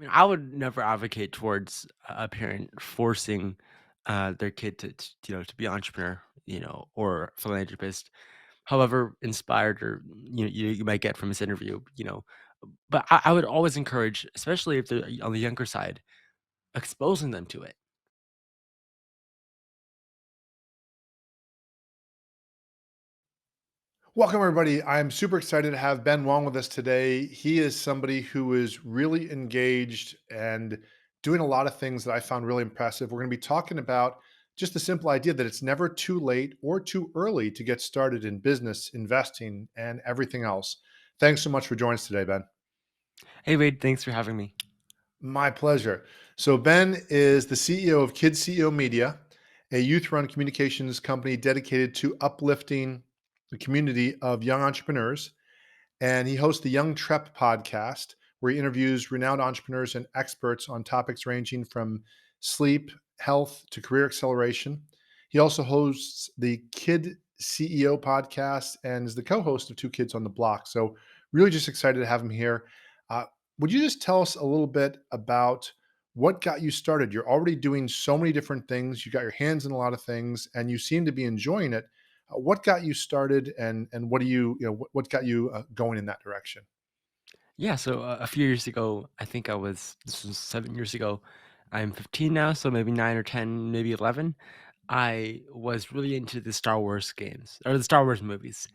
mean, I would never advocate towards a parent forcing their kid to be entrepreneur, or philanthropist. However inspired or you might get from this interview. But I would always encourage, especially if they're on the younger side, exposing them to it. Welcome, everybody. I'm super excited to have Ben Wong with us today. He is somebody who is really engaged and doing a lot of things that I found really impressive. We're going to be talking about just the simple idea that it's never too late or too early to get started in business, investing, and everything else. Thanks so much for joining us today, Ben. Hey Wade, thanks for having me. My pleasure. So, Ben is the CEO of Kids CEO Media, a youth run communications company dedicated to uplifting the community of young entrepreneurs. And he hosts the YoungTrep podcast, where he interviews renowned entrepreneurs and experts on topics ranging from sleep, health, to career acceleration. He also hosts the Kid CEO podcast and is the co host of Two Kids on the Block. So, really just excited to have him here. Uh, would you just tell us a little bit about what got you started? You're already doing so many different things, you got your hands in a lot of things, and you seem to be enjoying it. What got you started, and what do what got you going in that direction? Yeah, so a few years ago, this was 7 years ago. I'm 15 now, so maybe 9 or 10, maybe 11. I was really into the Star Wars games or the Star Wars movies.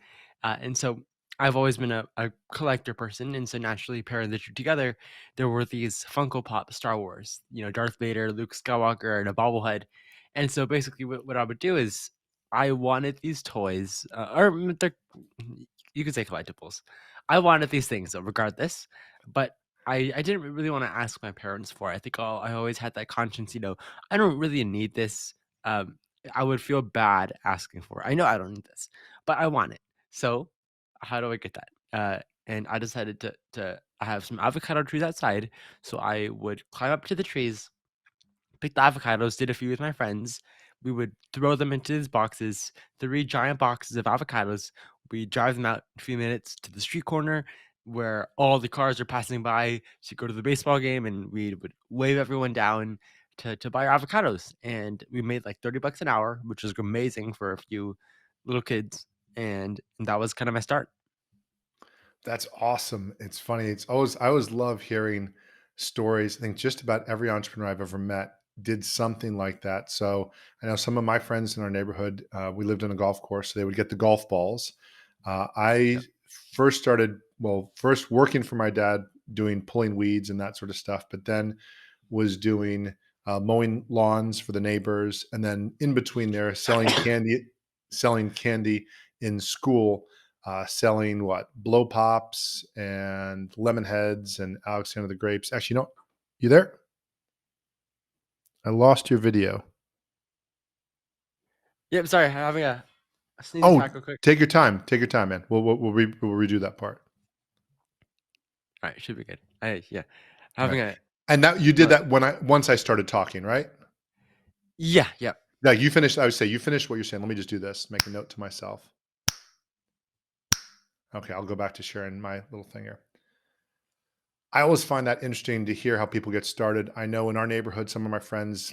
And so I've always been a collector person. And so naturally, pairing the two together, there were these Funko Pop Star Wars, Darth Vader, Luke Skywalker, and a bobblehead. And so basically, what I would do is I wanted these toys, you could say collectibles. I wanted these things, regardless, but I didn't really want to ask my parents for it. I think I always had that conscience, I don't really need this. Um, I would feel bad asking for it. I know I don't need this, but I want it. So how do I get that? And I decided to I have some avocado trees outside, so I would climb up to the trees, picked the avocados, did a few with my friends. We would throw them into these boxes, 3 giant boxes of avocados. We drive them out a few minutes to the street corner where all the cars are passing by to go to the baseball game, and we would wave everyone down to buy our avocados. And we made like 30 bucks an hour, which was amazing for a few little kids. And that was kind of my start. That's awesome. It's funny. I always love hearing stories. I think just about every entrepreneur I've ever met did something like that. So I know some of my friends in our neighborhood. We lived on a golf course, so they would get the golf balls. I Yep. first started first working for my dad doing pulling weeds and that sort of stuff, but then was doing mowing lawns for the neighbors, and then in between there, selling candy in school, selling what blow pops and lemon heads and Alexander the grapes. Actually, you there? I lost your video. Yep, sorry, having a sneeze Oh, attack real quick. take your time. Take your time, man. We'll redo that part. Alright, should be good. Yeah, All right. having a And that you did uh that once I started talking, right? yeah, yeah. Yeah, you finished. I would say you finished what you're saying. Let me just do this. Make a note to myself. Okay, I'll go back to sharing my little thing here. I always find that interesting to hear how people get started. I know in our neighborhood, some of my friends,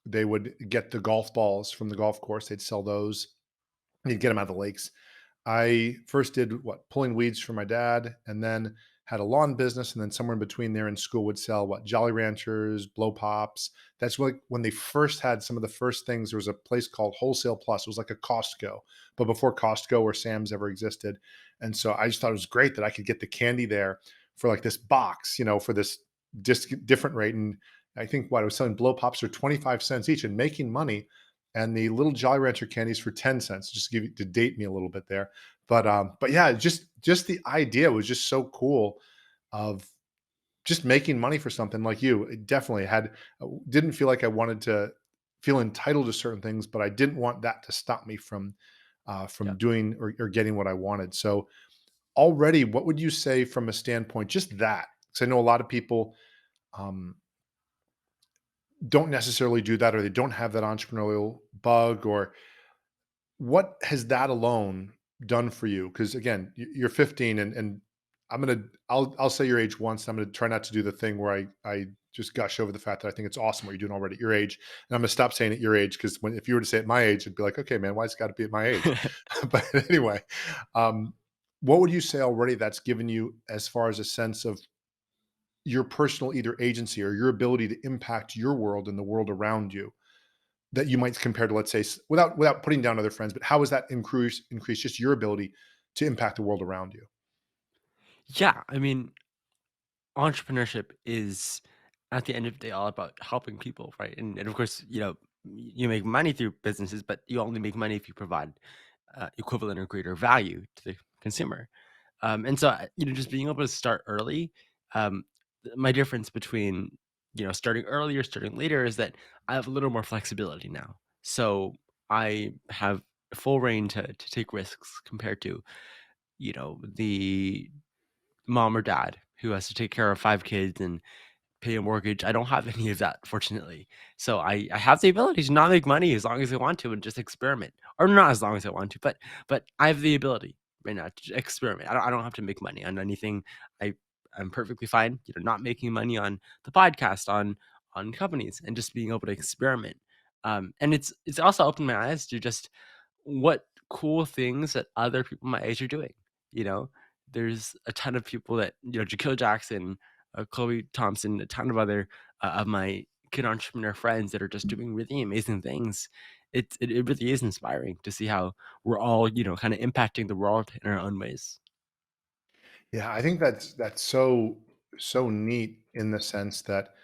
they would get the golf balls from the golf course. They'd sell those. You'd get them out of the lakes. I first did pulling weeds for my dad, and then had a lawn business, and then somewhere in between there in school would sell Jolly Ranchers, blow pops. That's when they first had some of the first things. There was a place called Wholesale Plus. It was like a Costco, but before Costco or Sam's ever existed. And so I just thought it was great that I could get the candy there for like this box, for this just different rate. And I think I was selling blow pops for 25 cents each and making money, and the little Jolly Rancher candies for 10 cents, just to give you to date me a little bit there. But yeah, just the idea was just so cool of just making money for something like you. It definitely didn't feel like I wanted to feel entitled to certain things, but I didn't want that to stop me from Yeah. doing or getting what I wanted. So already, what would you say from a standpoint, just that? Because I know a lot of people um, don't necessarily do that, or they don't have that entrepreneurial bug, or what has that alone done for you? Because again, you're 15, and I'm gonna I'll say your age once. I'm gonna try not to do the thing where I just gush over the fact that I think it's awesome what you're doing already at your age. And I'm gonna stop saying at your age because when if you were to say at my age, it'd be like, okay, man, why has it got to be at my age? But anyway, um, what would you say already that's given you as far as a sense of your personal either agency or your ability to impact your world and the world around you that you might compare to, let's say, without putting down other friends, but how has that increased just your ability to impact the world around you? Yeah, I mean, entrepreneurship is at the end of the day all about helping people, right? And of course, you make money through businesses, but you only make money if you provide equivalent or greater value to the consumer. And so, just being able to start early. My difference between starting early or starting later is that I have a little more flexibility now. So I have full reign to take risks compared to the mom or dad who has to take care of 5 kids and pay a mortgage. I don't have any of that, fortunately. So I have the ability to not make money as long as I want to and just experiment. Or not as long as I want to, but I have the ability right now to experiment. I don't have to make money on anything. I I'm perfectly fine, not making money on the podcast, on companies, and just being able to experiment. And it's also opened my eyes to just what cool things that other people my age are doing. You know, there's a ton of people that Jakil Jackson, Chloe Thompson, a ton of other of my kid entrepreneur friends that are just doing really amazing things. It really is inspiring to see how we're all kind of impacting the world in our own ways. Yeah, I think that's so neat in the sense that,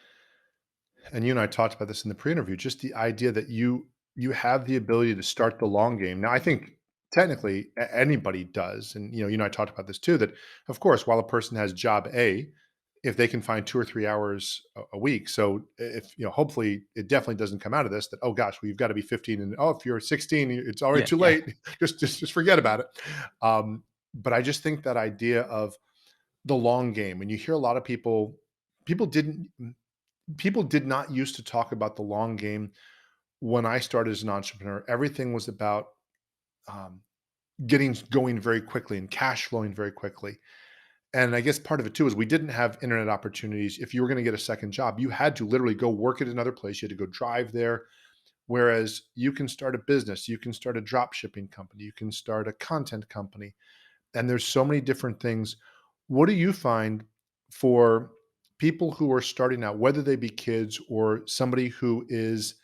and you and I talked about this in the pre-interview, just the idea that you have the ability to start the long game. Now, I think technically anybody does, and you and I talked about this too. That of course, while a person has job A, if they can find 2 or 3 hours a week, so if hopefully it definitely doesn't come out of this that oh gosh, well you've got to be 15, and oh if you're 16, it's already Yeah, too yeah, late. Just forget about it. But I just think that idea of the long game, and you hear a lot of people didn't people did not used to talk about the long game when I started as an entrepreneur. Everything was about um, getting going very quickly and cash flowing very quickly. And I guess part of it too is we didn't have internet opportunities. If you were going to get a second job, you had to literally go work at another place. You had to go drive there. Whereas you can start a business, you can start a drop shipping company, you can start a content company, and there's so many different things. What do you find for people who are starting out, whether they be kids or somebody who is,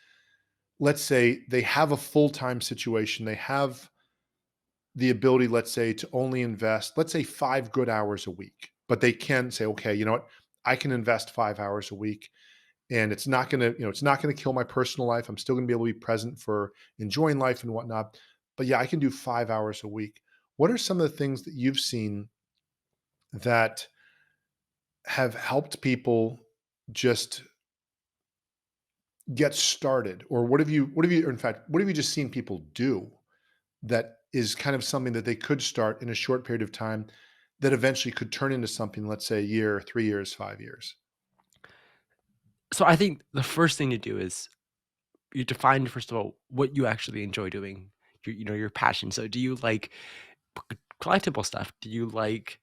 let's say, they have a full time situation, they have the ability, let's say, to only invest, let's say, 5 good hours a week, but they can say, okay, you know what? I can invest 5 hours a week and it's not going to, it's not going to kill my personal life. I'm still going to be able to be present for enjoying life and whatnot. But yeah, I can do 5 hours a week. What are some of the things that you've seen that have helped people just get started? Or what have you in fact, what have you just seen people do that is kind of something that they could start in a short period of time that eventually could turn into something, let's say a year, 3 years, 5 years? So I think the first thing to do is you define first of all what you actually enjoy doing. Your passion. So do you like collectible stuff? Do you like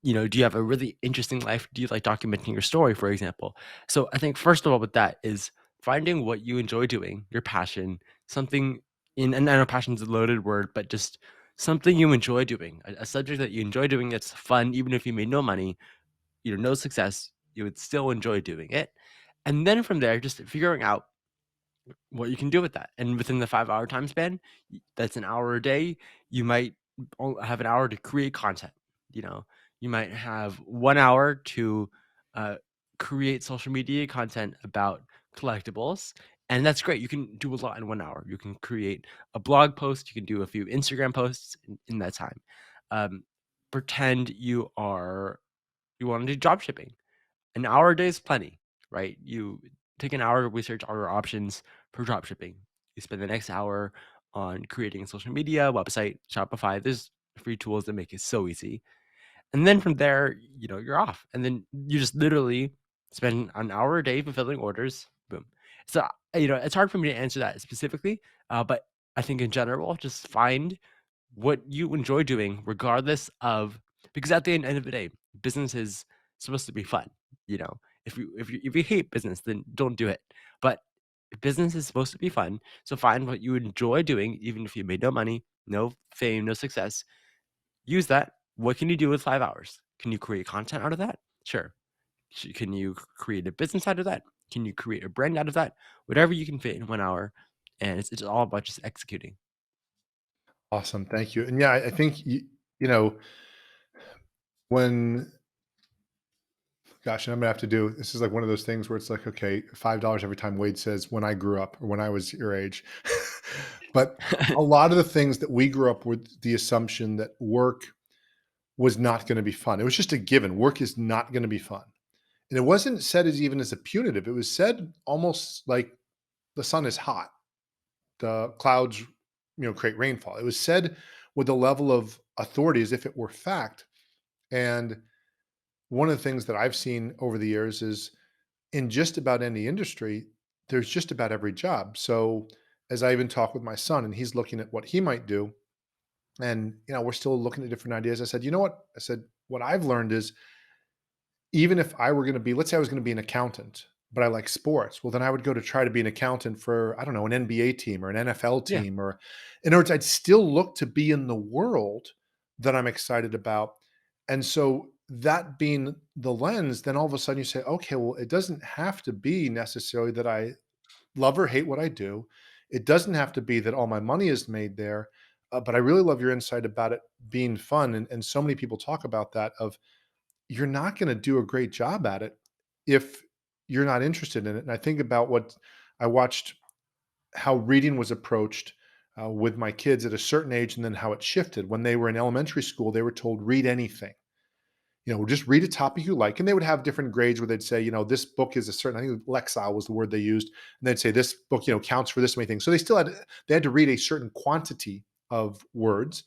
do you have a really interesting life? Do you like documenting your story, for example? So I think first of all with that is finding what you enjoy doing, your passion, something and I know passion is a loaded word, but just something you enjoy doing, a subject that you enjoy doing that's fun, even if you made no money, no success, you would still enjoy doing it. And then from there, just figuring out what you can do with that. And within the 5-hour time span, that's an hour a day. You might have an hour to create content. You know, you might have 1 hour to uh, create social media content about collectibles. And that's great. You can do a lot in 1 hour. You can create a blog post. You can do a few Instagram posts in that time. Um, pretend you want to do drop shipping. An hour a day is plenty, right? You take an hour to research all your options for drop shipping. You spend the next hour on creating a social media, website, Shopify. There's free tools that make it so easy. And then from there, you're off. And then you just literally spend an hour a day fulfilling orders. Boom. So, it's hard for me to answer that specifically, but I think in general, just find what you enjoy doing, regardless of Because at the end of the day, business is supposed to be fun, you know? If you hate business, then don't do it. But business is supposed to be fun, so find what you enjoy doing, even if you made no money, no fame, no success. Use that. What can you do with 5 hours? Can you create content out of that? Sure. Can you create a business out of that? Can you create a brand out of that? Whatever you can fit in 1 hour, and it's all about just executing. Awesome. Thank you. And yeah, I think you know, when gosh, and I'm gonna have to do this is like one of those things where it's like, okay, $5 every time Wade says when I grew up or when I was your age. But a lot of the things that we grew up with the assumption that work was not going to be fun. It was just a given. Work is not going to be fun. And it wasn't said as even as a punitive. It was said almost like the sun is hot. The clouds, create rainfall. It was said with a level of authority as if it were fact. And one of the things that I've seen over the years is in just about any industry, there's just about every job. So as I even talk with my son and he's looking at what he might do, and we're still looking at different ideas. I said, you know what? I said, what I've learned is even if I were going to be, let's say I was going to be an accountant, but I like sports, well, then I would go to try to be an accountant for, I don't know, an NBA team or an NFL Yeah. team, or in other words, I'd still look to be in the world that I'm excited about. And so that being the lens, then all of a sudden you say, okay, well, it doesn't have to be necessarily that I love or hate what I do. It doesn't have to be that all my money is made there. But I really love your insight about it being fun. And so many people talk about that of you're not going to do a great job at it if you're not interested in it. And I think about what I watched how reading was approached with my kids at a certain age and then how it shifted. When they were in elementary school, they were told, read anything. Just read a topic you like. And they would have different grades where they'd say, this book is a certain, I think lexile was the word they used. And they'd say this book, counts for this many things. So they had to read a certain quantity of words.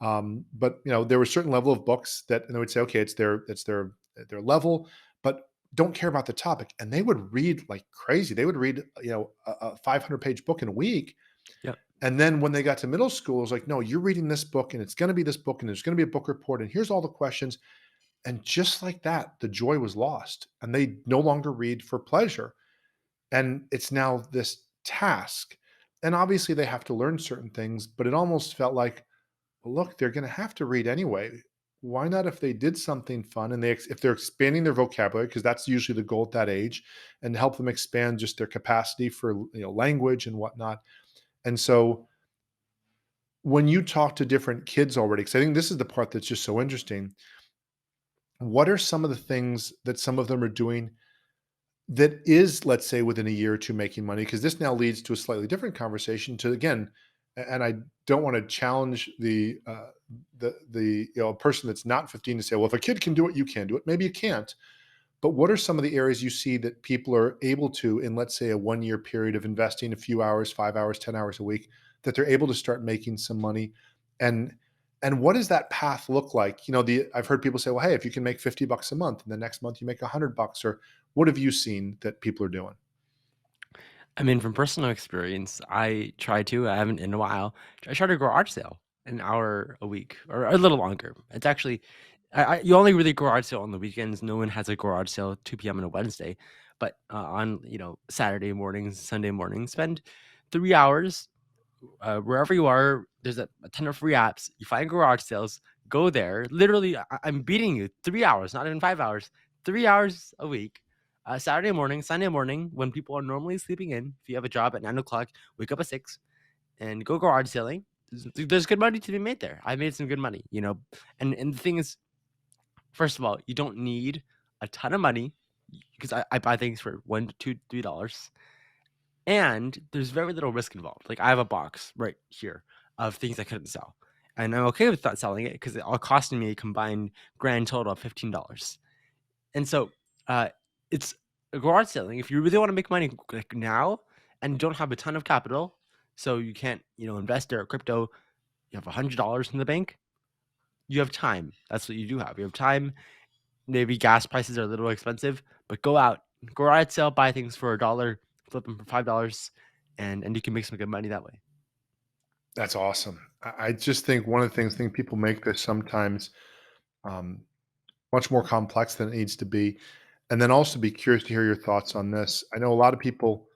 But there was a certain level of books that, and they would say, okay, it's their level, but don't care about the topic. And they would read like crazy. They would read, a 500-page book in a week. Yep. And then when they got to middle school, it was like, no, you're reading this book and it's going to be this book and there's going to be a book report. And here's all the questions. And just like that, the joy was lost, and they no longer read for pleasure. And it's now this task. And obviously, they have to learn certain things, but it almost felt like, well, look, they're going to have to read anyway. Why not if they did something fun and if they're expanding their vocabulary, because that's usually the goal at that age, and help them expand just their capacity for language and whatnot. And so when you talk to different kids already, because I think this is the part that's just so interesting, what are some of the things that some of them are doing that is, let's say, within a year or two making money? Because this now leads to a slightly different conversation to, again, and I don't want to challenge the person that's not 15 to say, well, if a kid can do it, you can do it. Maybe you can't. But what are some of the areas you see that people are able to, in let's say a 1 year period of investing a few hours, 5 hours, 10 hours a week, that they're able to start making some money? And and what does that path look like? I've heard people say, well, hey, if you can make $50 a month and the next month you make $100, or what have you seen that people are doing? I mean, from personal experience, I haven't in a while, I try to garage sale an hour a week or a little longer. It's actually, you only really garage sale on the weekends. No one has a garage sale at 2 p.m. on a Wednesday, but on, Saturday mornings, Sunday mornings, spend 3 hours wherever you are. There's a ton of free apps. You find garage sales, go there. Literally, I'm beating you 3 hours, not even 5 hours, 3 hours a week. Saturday morning, Sunday morning, when people are normally sleeping in. If you have a job at 9 o'clock, wake up at 6 and go garage selling. There's good money to be made there. I made some good money, and the thing is, first of all, you don't need a ton of money because I buy things for $1 to $2 to $3. And there's very little risk involved. Like, I have a box right here of things I couldn't sell, and I'm okay with not selling it because it all costing me a combined grand total of $15. And so, uh, it's a garage selling. If you really wanna make money, like, now and you don't have a ton of capital, so you can't, invest or crypto, you have $100 in the bank, you have time. That's what you do have. You have time. Maybe gas prices are a little expensive, but go out, garage sale, buy things for a dollar, flip them for $5, and you can make some good money that way. That's awesome. I just think one of the things I think people make this sometimes. um, much more complex than it needs to be. And then also be curious to hear your thoughts on this. I know a lot of people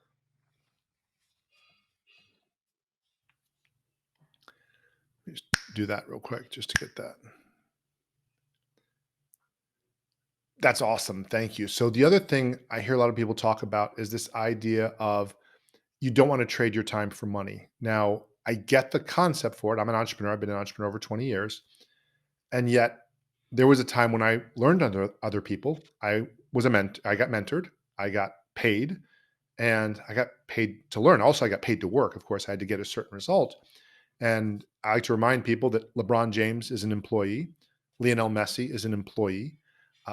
just do that real quick just to get that. That's awesome. Thank you. So the other thing I hear a lot of people talk about is this idea of you don't want to trade your time for money. Now, I get the concept for it. I'm an entrepreneur. I've been an entrepreneur over 20 years. And yet there was a time when I learned under other people. I got mentored, I got paid, and I got paid to learn. Also, I got paid to work. Of course, I had to get a certain result. And I like to remind people that LeBron James is an employee, Lionel Messi is an employee.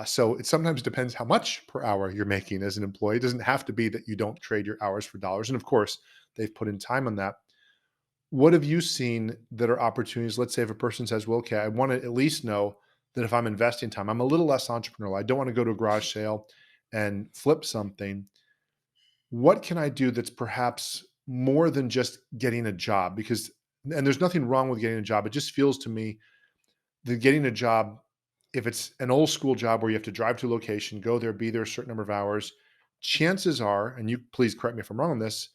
So it sometimes depends how much per hour you're making as an employee. It doesn't have to be that you don't trade your hours for dollars. And of course, they've put in time on that. What have you seen that are opportunities? Let's say if a person says, well, okay, I want to at least know that if I'm investing time, I'm a little less entrepreneurial. I don't want to go to a garage sale and flip something. What can I do that's perhaps more than just getting a job? Because, and there's nothing wrong with getting a job. It just feels to me that getting a job, if it's an old school job where you have to drive to a location, go there, be there a certain number of hours, chances are, and you please correct me if I'm wrong on this,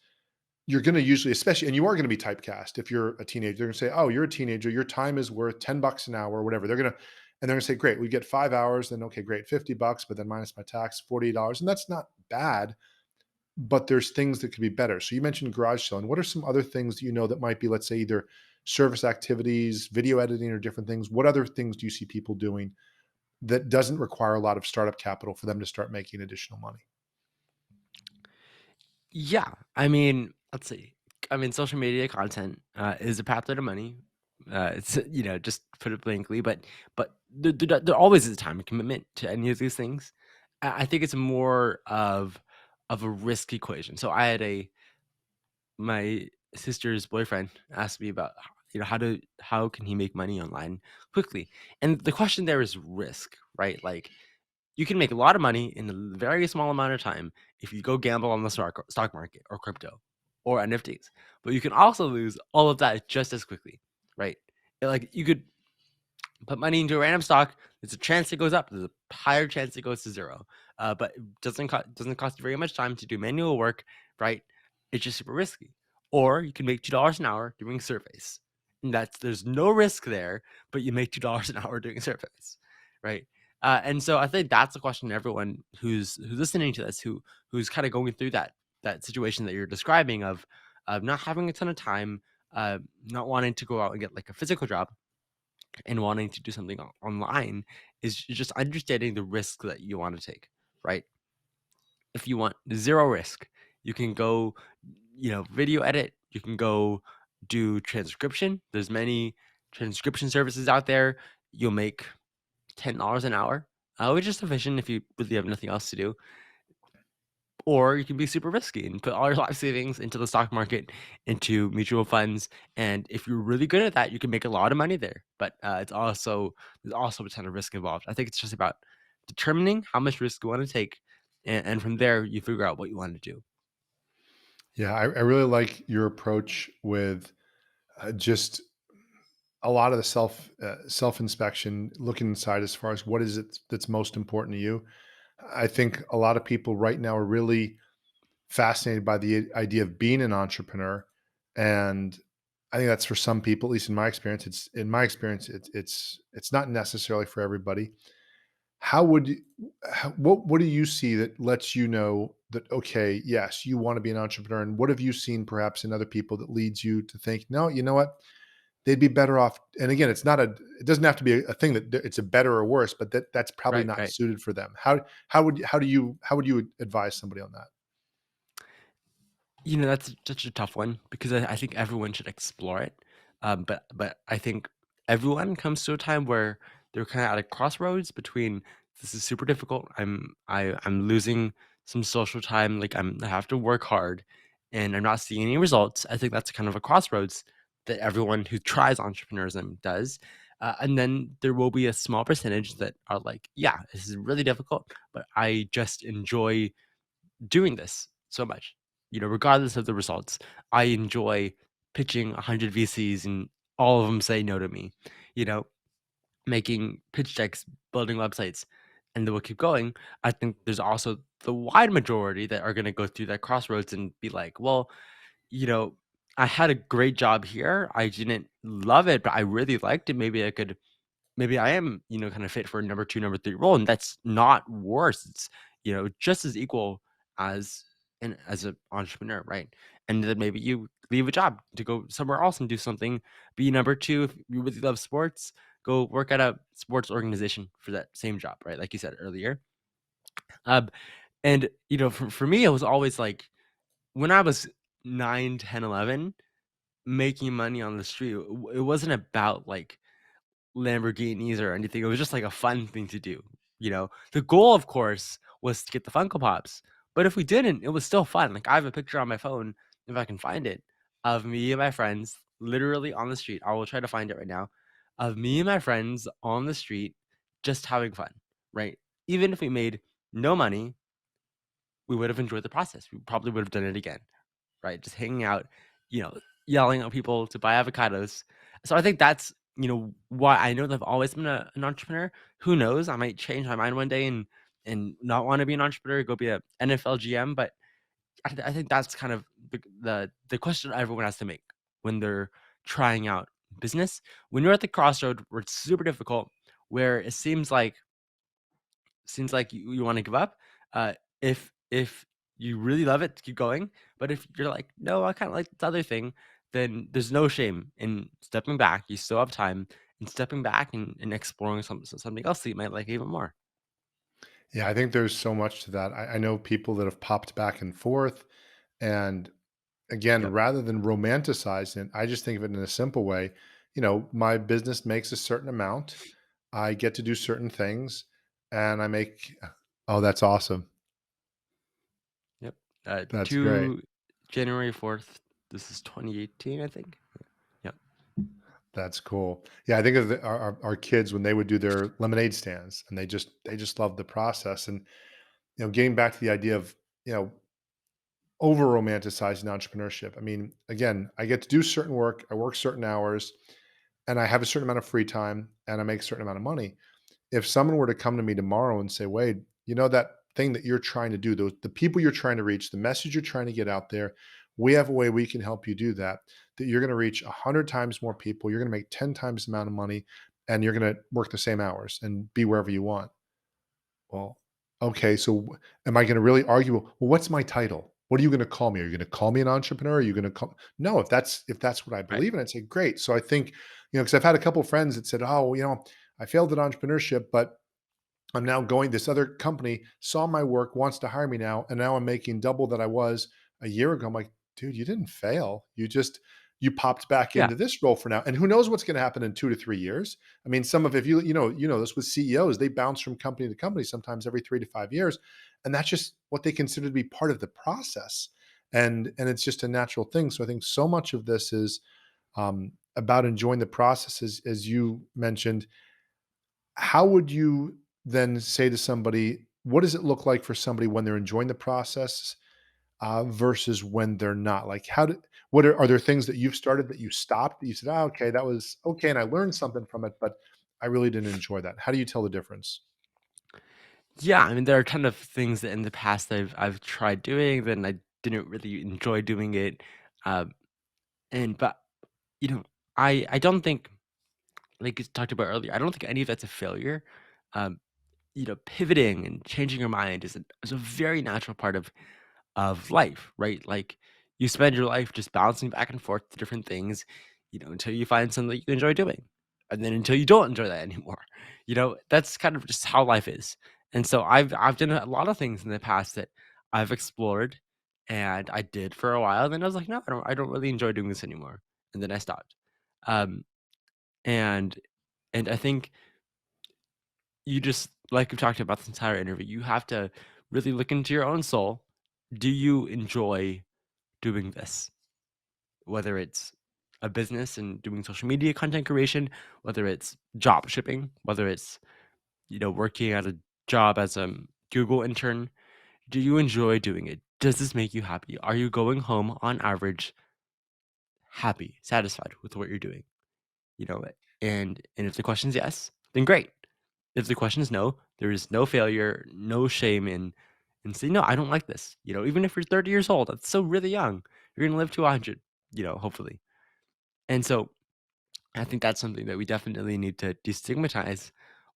you're going to usually, especially, and you are going to be typecast if you're a teenager. They're going to say, "Oh, you're a teenager. Your time is worth $10 an hour, or whatever." They're going to say, "Great, we get 5 hours. Then okay, great, $50, but then minus my tax, $48." And that's not bad, but there's things that could be better. So you mentioned garage selling. What are some other things that you know that might be, let's say, either service activities, video editing, or different things? What other things do you see people doing that doesn't require a lot of startup capital for them to start making additional money? Yeah, I mean, let's see. I mean, social media content is a pathway to money. It's just put it blankly, but there always is a time commitment to any of these things. I think it's more of a risk equation. So I had a my sister's boyfriend asked me about how can he make money online quickly, and the question there is risk, right? Like you can make a lot of money in a very small amount of time if you go gamble on the stock market or crypto or NFTs. But you can also lose all of that just as quickly, right? Like you could put money into a random stock. There's a chance it goes up. There's a higher chance it goes to zero. But it doesn't cost you very much time to do manual work, right? It's just super risky. Or you can make $2 an hour doing surveys. And there's no risk there, but you make $2 an hour doing surveys, right? And so I think that's a question to everyone who's listening to this, who's kind of going through that situation that you're describing of not having a ton of time, not wanting to go out and get like a physical job and wanting to do something online is just understanding the risk that you want to take, right? If you want zero risk, you can go, video edit, you can go do transcription. There's many transcription services out there. You'll make $10 an hour, which is sufficient if you really have nothing else to do. Or you can be super risky and put all your life savings into the stock market, into mutual funds. And if you're really good at that, you can make a lot of money there. But there's also a ton of risk involved. I think it's just about determining how much risk you want to take, and from there you figure out what you want to do. Yeah, I really like your approach with just a lot of the self inspection, looking inside as far as what is it that's most important to you. I think a lot of people right now are really fascinated by the idea of being an entrepreneur, and I think that's for some people, at least in my experience. It's not necessarily for everybody. How would you, what do you see that lets you know that okay, yes, you want to be an entrepreneur, and what have you seen perhaps in other people that leads you to think, no, you know what, they'd be better off. And again, it doesn't have to be a thing that it's a better or worse, but that's probably Right, not right. suited for them. How would you advise somebody on that? That's such a tough one because I think everyone should explore it. But I think everyone comes to a time where they're kind of at a crossroads between this is super difficult. I'm losing some social time. Like I have to work hard, and I'm not seeing any results. I think that's kind of a crossroads that everyone who tries entrepreneurism does. And then there will be a small percentage that are like, yeah, this is really difficult, but I just enjoy doing this so much. Regardless of the results, I enjoy pitching 100 VCs and all of them say no to me. You know, making pitch decks, building websites, and then we'll keep going. I think there's also the wide majority that are gonna go through that crossroads and be like, "Well, you know, I had a great job here. I didn't love it, but I really liked it. Maybe I am, kind of fit for a number 2, number 3 role, and that's not worse. It's, just as equal as an entrepreneur, right? And then maybe you leave a job to go somewhere else and do something. Be number 2, if you really love sports, go work at a sports organization for that same job, right? Like you said earlier. Um, and, for me, it was always like when I was 9, 10, 11, making money on the street, it wasn't about like Lamborghinis or anything. It was just like a fun thing to do, The goal, of course, was to get the Funko Pops, but if we didn't, it was still fun. Like, I have a picture on my phone, if I can find it, of me and my friends literally on the street. I will try to find it right now. Of me and my friends on the street just having fun, right? Even if we made no money, we would have enjoyed the process. We probably would have done it again, right? Just hanging out, you know, yelling at people to buy avocados. So I think that's, why I know that I've always been an entrepreneur. Who knows? I might change my mind one day and not want to be an entrepreneur, go be a NFL GM. But I think that's kind of the question everyone has to make when they're trying out business. When you're at the crossroad where it's super difficult, where it seems like you wanna give up, if you really love it, keep going, but if you're like, "No, I kinda like this other thing," then there's no shame in stepping back, you still have time, and stepping back and exploring something else that you might like even more. Yeah, I think there's so much to that. I know people that have popped back and forth. And again, Yep, rather than romanticizing it, I just think of it in a simple way. My business makes a certain amount. I get to do certain things and I make, oh, that's awesome. yep, That's great. 2 January 4th, this is 2018, I think? Yep, That's cool. Yeah, I think of our kids when they would do their lemonade stands and they just love the process. And, getting back to the idea of, you know, over romanticizing entrepreneurship. I mean, again, I get to do certain work, I work certain hours, and I have a certain amount of free time and I make a certain amount of money. If someone were to come to me tomorrow and say, Wade, that thing that you're trying to do, the people you're trying to reach, the message you're trying to get out there, we have a way we can help you do that, that you're going to reach 100 times more people, you're going to make 10 times the amount of money, and you're going to work the same hours and be wherever you want. Well, okay, so am I gonna really argue, "Well, what's my title? What are you gonna call me? Are you gonna call me an entrepreneur? Are you gonna call" No, if that's what I right. believe in, I'd say, "Great." So I think, because I've had a couple of friends that said, "Oh, I failed at entrepreneurship, but I'm now going this other company saw my work, wants to hire me now, and now I'm making double that I was a year ago." I'm like, "Dude, you didn't fail. You popped back Yeah, into this role for now. And who knows what's going to happen in 2 to 3 years?" I mean, some of if you know this with CEOs, they bounce from company to company sometimes every 3 to 5 years, and that's just what they consider to be part of the process. And it's just a natural thing. So I think so much of this is about enjoying the process as you mentioned. How would you then say to somebody, what does it look like for somebody when they're enjoying the process, versus when they're not? Like, are there things that you've started that you stopped that you said, "Oh, okay, that was okay, and I learned something from it, but I really didn't enjoy that." How do you tell the difference? yeah, I mean, there are a ton of things that in the past I've tried doing, then I didn't really enjoy doing it, um, but, you know, I don't think, like you talked about earlier, I don't think any of that's a failure. Um, pivoting and changing your mind is a very natural part of life, right? Like you spend your life just bouncing back and forth to different things, until you find something that you enjoy doing. And then until you don't enjoy that anymore. That's kind of just how life is. And so I've done a lot of things in the past that I've explored and I did for a while. Then I was like, no, I don't really enjoy doing this anymore. And then I stopped. Um, and and I think you just like we've talked about this entire interview, you have to really look into your own soul. Do you enjoy doing this? Whether it's a business and doing social media content creation, whether it's job shipping, whether it's, working at a job as a Google intern, do you enjoy doing it? Does this make you happy? Are you going home on average happy, satisfied with what you're doing? You know, and if the question is yes, then great. If the question is no, there is no failure, no shame in saying, "No, I don't like this." Even if you're 30 years old, that's still really young. You're gonna live to 100, hopefully. And so I think that's something that we definitely need to destigmatize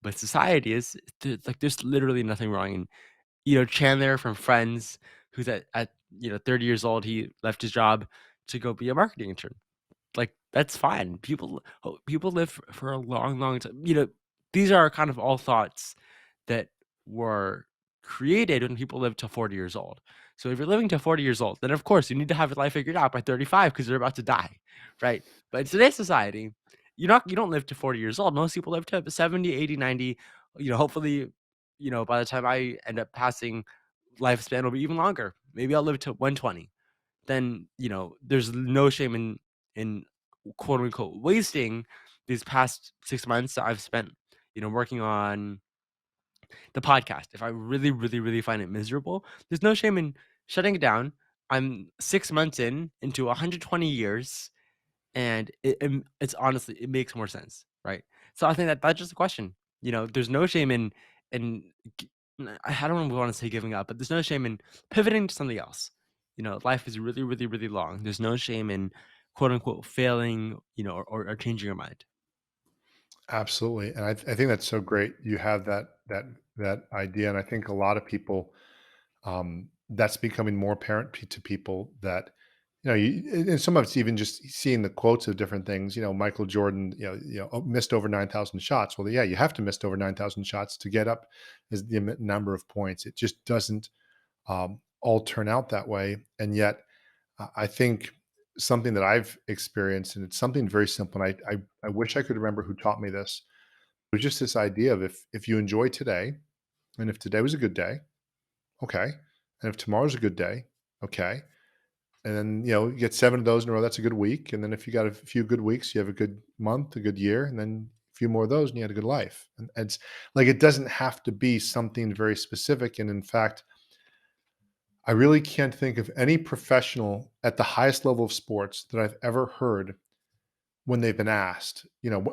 with society is like there's literally nothing wrong in, Chandler from Friends, who's at 30 years old, he left his job to go be a marketing intern. Like, that's fine. People live for a long, long time. These are kind of all thoughts that were created when people lived to 40 years old. So if you're living to 40 years old, then of course you need to have your life figured out by 35 because you're about to die, right? But in today's society, you don't live to 40 years old. Most people live to 70, 80, 90. Hopefully, by the time I end up passing, lifespan will be even longer. Maybe I'll live to 120. Then, there's no shame in quote unquote wasting these past 6 months that I've spent, working on the podcast. If I really, really, really find it miserable, there's no shame in shutting it down. I'm 6 months into 120 years, and it's honestly, it makes more sense, right? So I think that that's just a question. There's no shame in g- I don't want to say giving up, but there's no shame in pivoting to something else. Life is really, really, really long. There's no shame in quote unquote failing, or changing your mind. Absolutely, and I think that's so great. You have that idea, and I think a lot of people, that's becoming more apparent to people that and some of it's even just seeing the quotes of different things. Michael Jordan, missed over 9,000 shots. Well, yeah, you have to miss over 9,000 shots to get up as the number of points. It just doesn't all turn out that way, and yet I think something that I've experienced, and it's something very simple. And I wish I could remember who taught me this. It was just this idea of if you enjoy today, and if today was a good day, okay, and if tomorrow's a good day, okay, and then you get 7 of those in a row. That's a good week. And then if you got a few good weeks, you have a good month, a good year, and then a few more of those, and you had a good life. And it's like it doesn't have to be something very specific. And in fact, I really can't think of any professional at the highest level of sports that I've ever heard when they've been asked,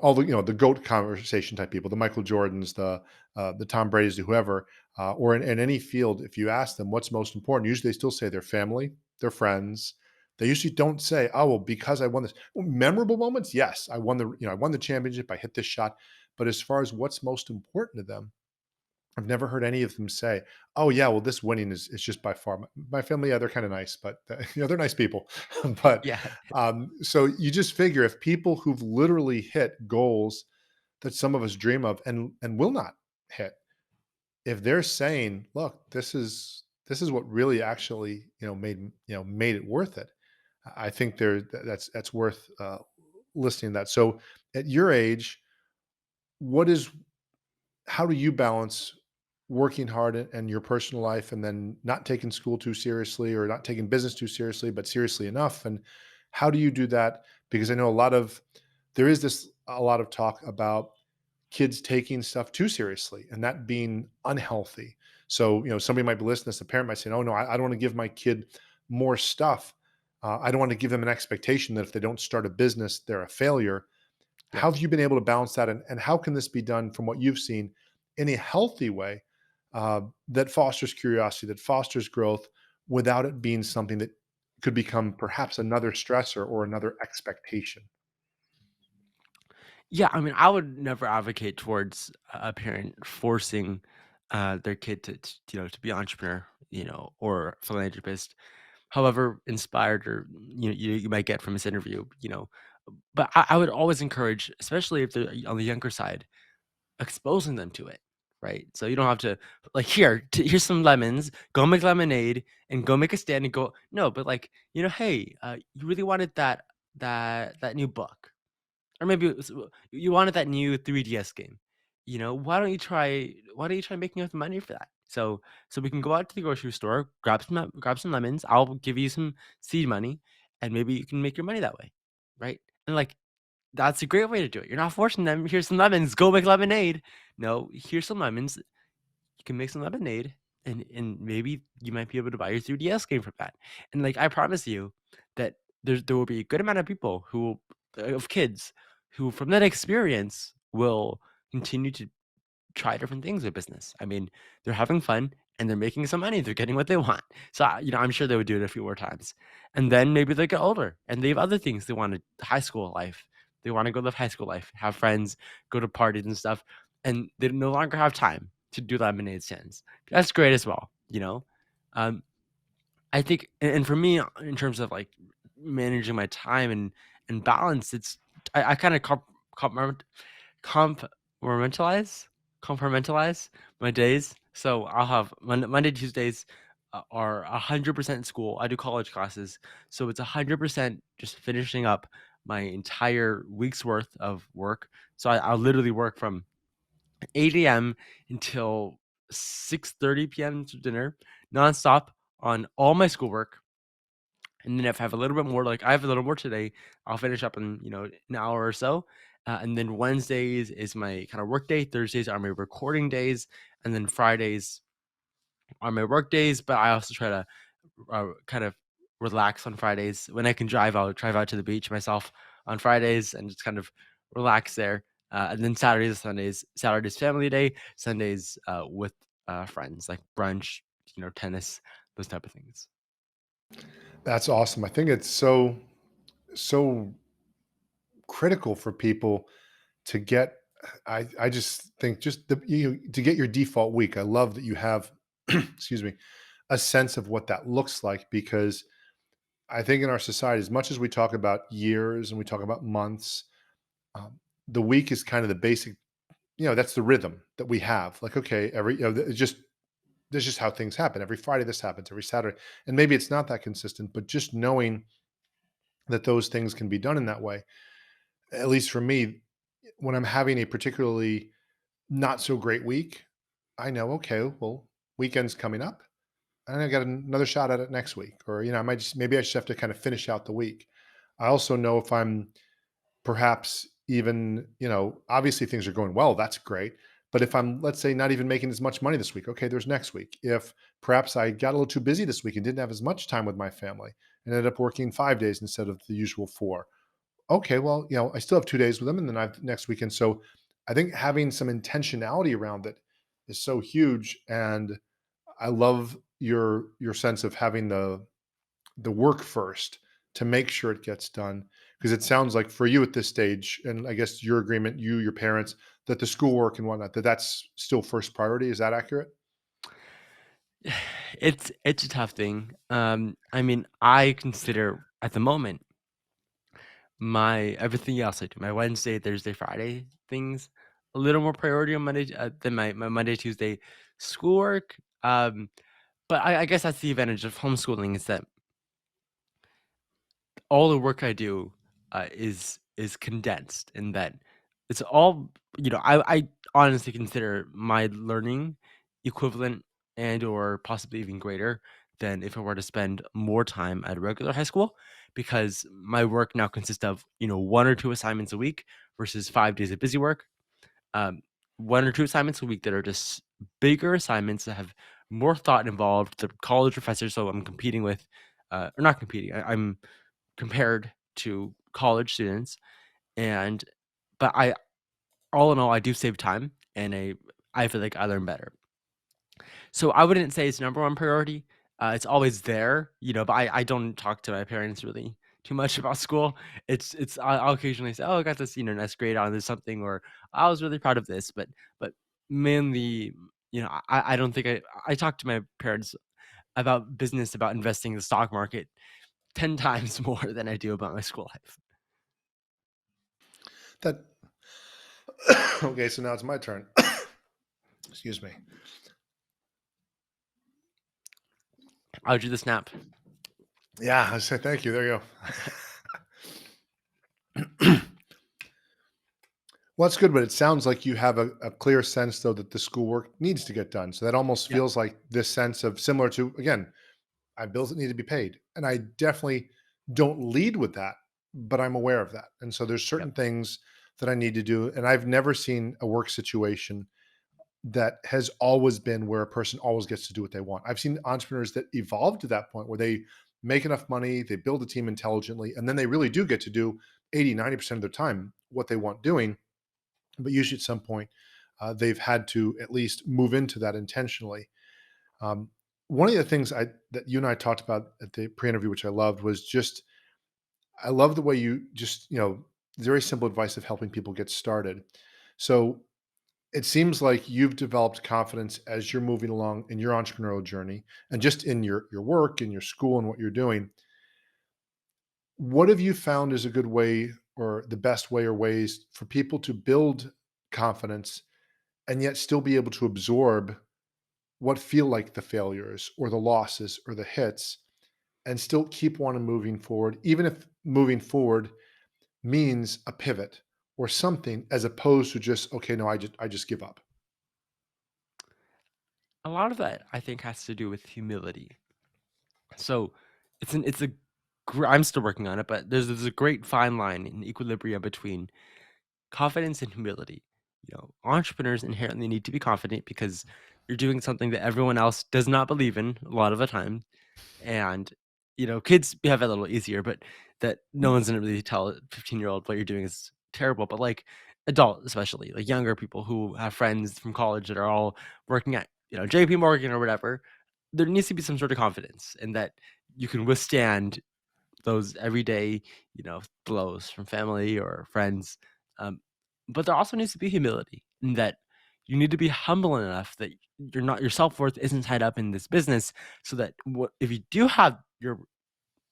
all the GOAT conversation type people, the Michael Jordans, the Tom Brady's, whoever, or in any field, if you ask them what's most important, usually they still say their family, their friends. They usually don't say, "Oh, well, because I won this." Well, memorable moments, yes, I won the championship, I hit this shot. But as far as what's most important to them, I've never heard any of them say, "Oh yeah, well this winning is just by far my family." Yeah, they're kind of nice, but they're nice people. But Yeah. so you just figure if people who've literally hit goals that some of us dream of and will not hit, if they're saying, "Look, this is what really actually made it worth it," I think that's worth listening to that. So at your age, what is how do you balance working hard and your personal life and then not taking school too seriously or not taking business too seriously, but seriously enough? And how do you do that? Because I know there is this a lot of talk about kids taking stuff too seriously and that being unhealthy. So, somebody might be listening to this, a parent might say, "Oh no, I don't want to give my kid more stuff. I don't want to give them an expectation that if they don't start a business, they're a failure." Yep. How have you been able to balance that, and how can this be done from what you've seen in a healthy way that fosters curiosity, that fosters growth, without it being something that could become perhaps another stressor or another expectation? Yeah, I mean, I would never advocate towards a parent forcing their kid to be an entrepreneur, or philanthropist. However inspired or you might get from this interview, but I would always encourage, especially if they're on the younger side, exposing them to it, right? So you don't have to like here's some lemons, go make lemonade and go make a stand and go no, but like hey, you really wanted that new book, or maybe it was, you wanted that new 3DS game. Why don't you try making up the money for that? So we can go out to the grocery store, grab some lemons. I'll give you some seed money, and maybe you can make your money that way, right? And like that's a great way to do it. You're not forcing them. Here's some lemons. Go make lemonade. No, here's some lemons. You can make some lemonade, and maybe you might be able to buy your 3DS game from that. And like I promise you that there will be a good amount of people of kids who from that experience will continue to try different things with business. I mean, they're having fun and they're making some money. They're getting what they want. So, I'm sure they would do it a few more times. And then maybe they get older and they have other things they want to high school life. They want to go live high school life, have friends, go to parties and stuff. And they no longer have time to do lemonade stands. That's great as well. Um, I think, and for me, in terms of like managing my time and balance, I kind of compartmentalize compartmentalize my days. So I'll have Monday, Tuesdays are 100% school. I do college classes, so it's 100% just finishing up my entire week's worth of work. So I'll literally work from 8 a.m. until 6:30 p.m. to dinner, nonstop on all my schoolwork. And then if I have a little bit more, like I have a little more today, I'll finish up in an hour or so. And then Wednesdays is my kind of work day. Thursdays are my recording days, and then Fridays are my work days. But I also try to kind of relax on Fridays. When I can drive, I'll drive out to the beach myself on Fridays and just kind of relax there. And then Saturdays and Sundays, Saturdays family day, Sundays with friends like brunch, tennis, those type of things. That's awesome. I think it's so critical for people to get. I just think just to get your default week. I love that you have, excuse me, a sense of what that looks like, because I think in our society, as much as we talk about years and we talk about months, um, the week is kind of the basic. That's the rhythm that we have. Like, okay, it's just this is how things happen. Every Friday this happens, every Saturday. And maybe it's not that consistent, but just knowing that those things can be done in that way, at least for me, when I'm having a particularly not so great week, I know, okay, well, weekend's coming up and I got another shot at it next week. Or, I might just, maybe I just have to kind of finish out the week. I also know if I'm perhaps even, obviously things are going well, that's great. But if I'm, let's say, not even making as much money this week, okay, there's next week. If perhaps I got a little too busy this week and didn't have as much time with my family and ended up working 5 days instead of the usual four, okay, well, I still have 2 days with them and then I've next weekend. So I think having some intentionality around it is so huge. And I love your sense of having the work first to make sure it gets done, because it sounds like for you at this stage, and I guess your agreement, your parents, that the schoolwork and whatnot, that's still first priority. Is that accurate? It's a tough thing. I mean, I consider at the moment my everything else I do, my Wednesday, Thursday, Friday things, a little more priority on Monday than my Monday, Tuesday schoolwork. But I guess that's the advantage of homeschooling is that all the work I do is condensed in that it's all I honestly consider my learning equivalent and or possibly even greater than if I were to spend more time at a regular high school because my work now consists of one or two assignments a week versus 5 days of busy work. um, one or two assignments a week that are just bigger assignments that have more thought involved. The college professors, so I'm competing with, or not competing. I'm compared to college students, and but all in all, I do save time, and I feel like I learn better. So I wouldn't say it's number one priority. It's always there, but I don't talk to my parents really too much about school. I'll occasionally say, "Oh, I got this, nice grade on this something," or "I was really proud of this," but mainly, I don't think I talk to my parents about business, about investing in the stock market 10 times more than I do about my school life. That okay, so now it's my turn. Excuse me. I'll do the snap. Yeah, I say thank you. There you go. Well, that's good, but it sounds like you have a clear sense, though, that the schoolwork needs to get done. So that almost Yep, feels like this sense of similar to, again, I have bills that need to be paid. And I definitely don't lead with that, but I'm aware of that. And so there's yep, certain things that I need to do. And I've never seen a work situation that has always been where a person always gets to do what they want. I've seen entrepreneurs that evolve to that point where they make enough money, they build a team intelligently, and then they really do get to do 80, 90% of their time what they want doing. but usually at some point, they've had to at least move into that intentionally. Um, One of the things that you and I talked about at the pre-interview, which I loved, was just I love the way you just very simple advice of helping people get started. So it seems like you've developed confidence as you're moving along in your entrepreneurial journey, and just in your work, in your school, and what you're doing. What have you found is a good way, or the best way, or ways for people to build confidence and yet still be able to absorb what feel like the failures or the losses or the hits, and still keep wanting moving forward, even if moving forward means a pivot or something, as opposed to just, okay, no, I just give up. A lot of that, I think, has to do with humility. So it's a I'm still working on it, but there's a great fine line in equilibrium between confidence and humility. Entrepreneurs inherently need to be confident because you're doing something that everyone else does not believe in a lot of the time. And, kids have it a little easier, but that no one's gonna really tell a 15-year-old what you're doing is terrible. But like adult, especially like younger people who have friends from college that are all working at, JP Morgan or whatever, there needs to be some sort of confidence in that you can withstand those everyday, blows from family or friends. Um, but there also needs to be humility in that you need to be humble enough that your self-worth isn't tied up in this business, so that if you do have your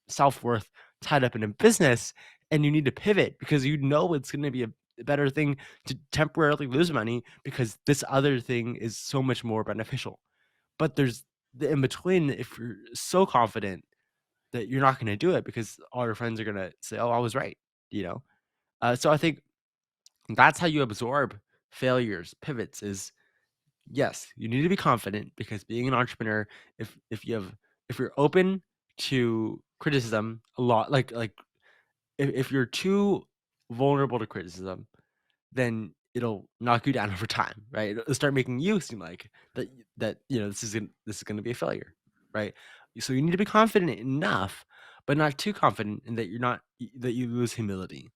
self-worth tied up in a business and you need to pivot because it's going to be a better thing to temporarily lose money because this other thing is so much more beneficial. But there's the in between. If you're so confident that you're not gonna do it because all your friends are gonna say, "Oh, I was right," you know? So I think that's how you absorb failures, pivots is, yes, you need to be confident because being an entrepreneur, if you're open to criticism a lot, if you're too vulnerable to criticism, then it'll knock you down over time, right? It'll start making you seem like this is gonna be a failure, right? So you need to be confident enough, but not too confident in that that you lose humility,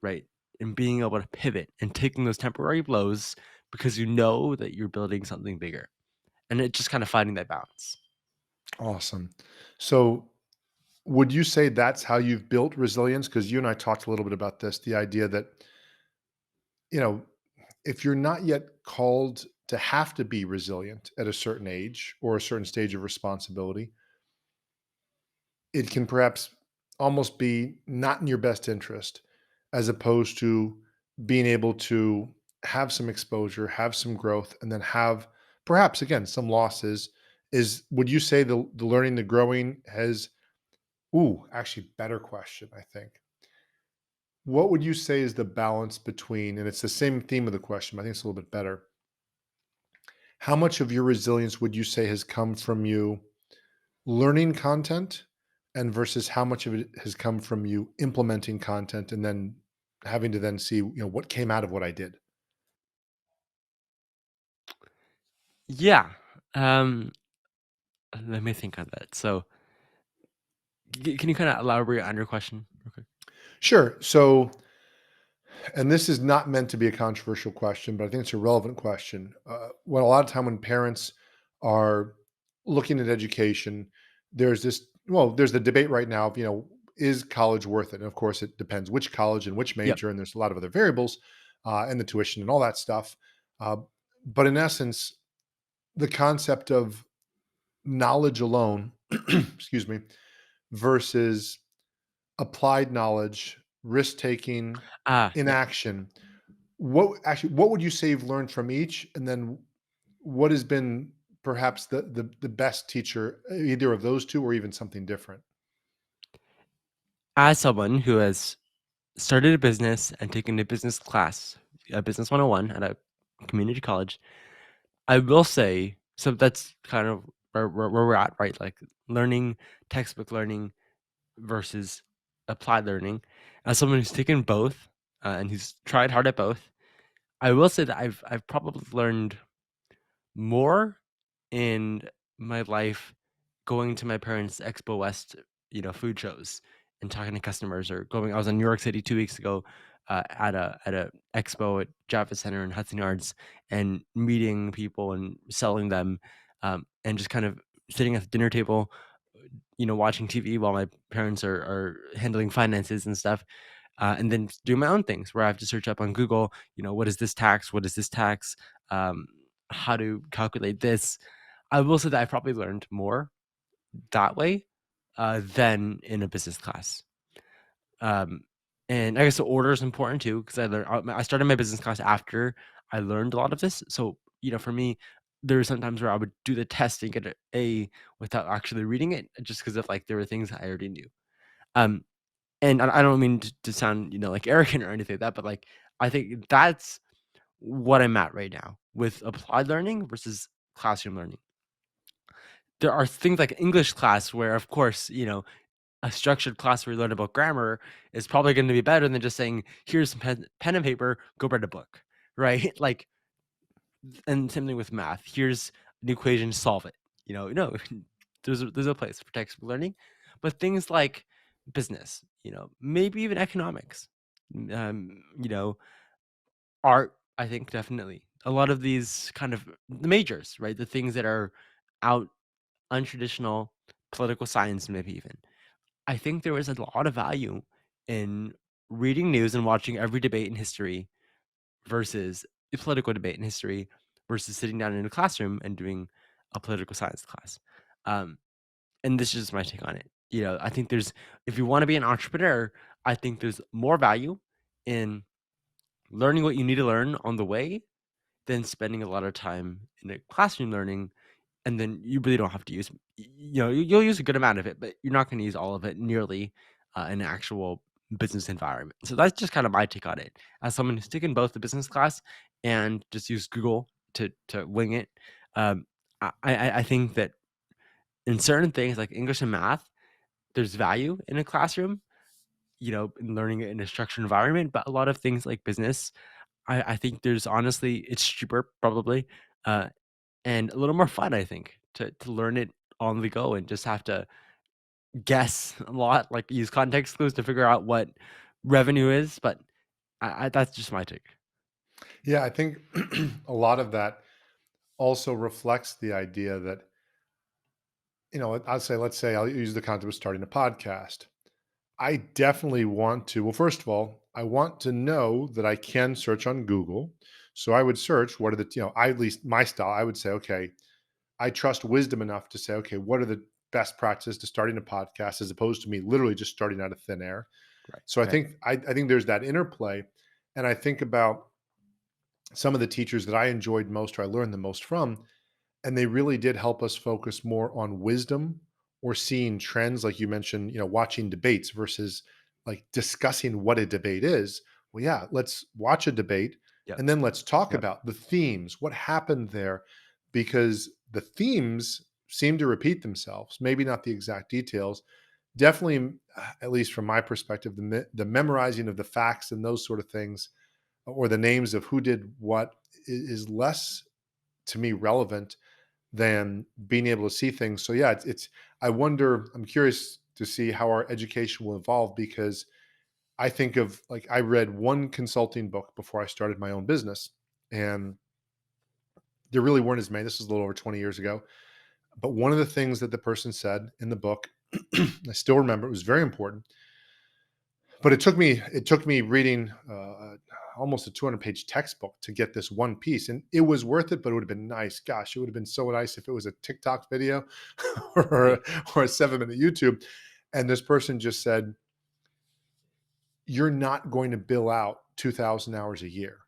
right? And being able to pivot and taking those temporary blows because you know that you're building something bigger. And it's just kind of finding that balance. Awesome. So would you say that's how you've built resilience? Because you and I talked a little bit about this, the idea that, you know, if you're not yet called to have to be resilient at a certain age or a certain stage of responsibility, it can perhaps almost be not in your best interest, as opposed to being able to have some exposure, have some growth, and then have perhaps again some losses. Is would you say the learning, the growing has actually better question, I think. What would you say is the balance between, and it's the same theme of the question, but I think it's a little bit better. How much of your resilience would you say has come from you learning content, and versus how much of it has come from you implementing content and then having to then see, what came out of what I did? Yeah. Um, Let me think on that. So can you kind of elaborate on your question real quick? Sure. So, and this is not meant to be a controversial question, but I think it's a relevant question. When a lot of time when parents are looking at education, there's the debate right now of, is college worth it? And of course, it depends which college and which Yep. major, and there's a lot of other variables, and the tuition and all that stuff. Uh, but in essence, the concept of knowledge alone, excuse me, versus applied knowledge, risk taking, in Yeah. action. What would you say you've learned from each? And then what has been perhaps the best teacher, either of those two or even something different? As someone who has started a business and taken a business class, a business 101 at a community college, I will say, so that's kind of where we're at, right? Like learning, textbook learning versus applied learning. As someone who's taken both and who's tried hard at both, I will say that I've probably learned more in my life going to my parents' Expo West, food shows and talking to customers, or going. I was in New York City 2 weeks ago, at a expo at Java Center in Hudson Yards and meeting people and selling them, and just kind of sitting at the dinner table, watching TV while my parents are handling finances and stuff, and then do my own things where I have to search up on Google, what is this tax? What is this tax? Um, how to calculate this? I will say that I probably learned more that way than in a business class. Um, and I guess the order is important too because I started my business class after I learned a lot of this. So for me, there were some times where I would do the test and get an A without actually reading it, just because of like there were things I already knew. Um, and I don't mean to sound like arrogant or anything like that, but like I think that's what I'm at right now with applied learning versus classroom learning. There are things like English class where, of course, a structured class where you learn about grammar is probably going to be better than just saying, "Here's some pen and paper, go write a book," right? Like, and same thing with math. Here's an equation, solve it. No, there's a place for textbook learning, but things like business, maybe even economics, you know, art. I think definitely a lot of these kind of the majors, right? The things that are out untraditional, political science, maybe even. I think there is a lot of value in reading news and watching every debate in history versus a political debate in history versus sitting down in a classroom and doing a political science class. Um, and this is just my take on it. I think if you want to be an entrepreneur, I think there's more value in learning what you need to learn on the way than spending a lot of time in a classroom learning, and then you really don't have to use you'll use a good amount of it, but you're not going to use all of it nearly in an actual business environment. So that's just kind of my take on it as someone who's taken both the business class and just use Google to wing it. um, I think that in certain things like English and math, there's value in a classroom, in learning it in a structured environment, but a lot of things like business, I think there's honestly it's cheaper probably, uh, and a little more fun, I think, to learn it on the go and just have to guess a lot, like use context clues to figure out what revenue is. But I that's just my take. Yeah, I think a lot of that also reflects the idea that, let's say I'll use the concept of starting a podcast. I definitely want to, well, first of all, I want to know that I can search on Google. So I would search what are the, I, at least my style, I would say, okay, I trust wisdom enough to say, okay, what are the best practices to starting a podcast as opposed to me literally just starting out of thin air. Right, So I right. think I think there's that interplay. And I think about some of the teachers that I enjoyed most or I learned the most from, and they really did help us focus more on wisdom or seeing trends, like you mentioned, watching debates versus like discussing what a debate is. Well, yeah, let's watch a debate Yep, and then let's talk yep. about the themes, what happened there, because the themes seem to repeat themselves, maybe not the exact details. Definitely, at least from my perspective, the memorizing of the facts and those sort of things, or the names of who did what, is less to me relevant than being able to see things. So yeah, it's I wonder, I'm curious to see how our education will evolve because I think of like I read one consulting book before I started my own business, and there really weren't as many. This was a little over 20 years ago. But one of the things that the person said in the book, I still remember, it was very important. But it took me reading almost a 200-page textbook to get this one piece, and it was worth it. But it would have been nice. Gosh, it would have been so nice if it was a TikTok video or Right. or a 7-minute YouTube. And this person just said, "You're not going to bill out 2,000 hours a year."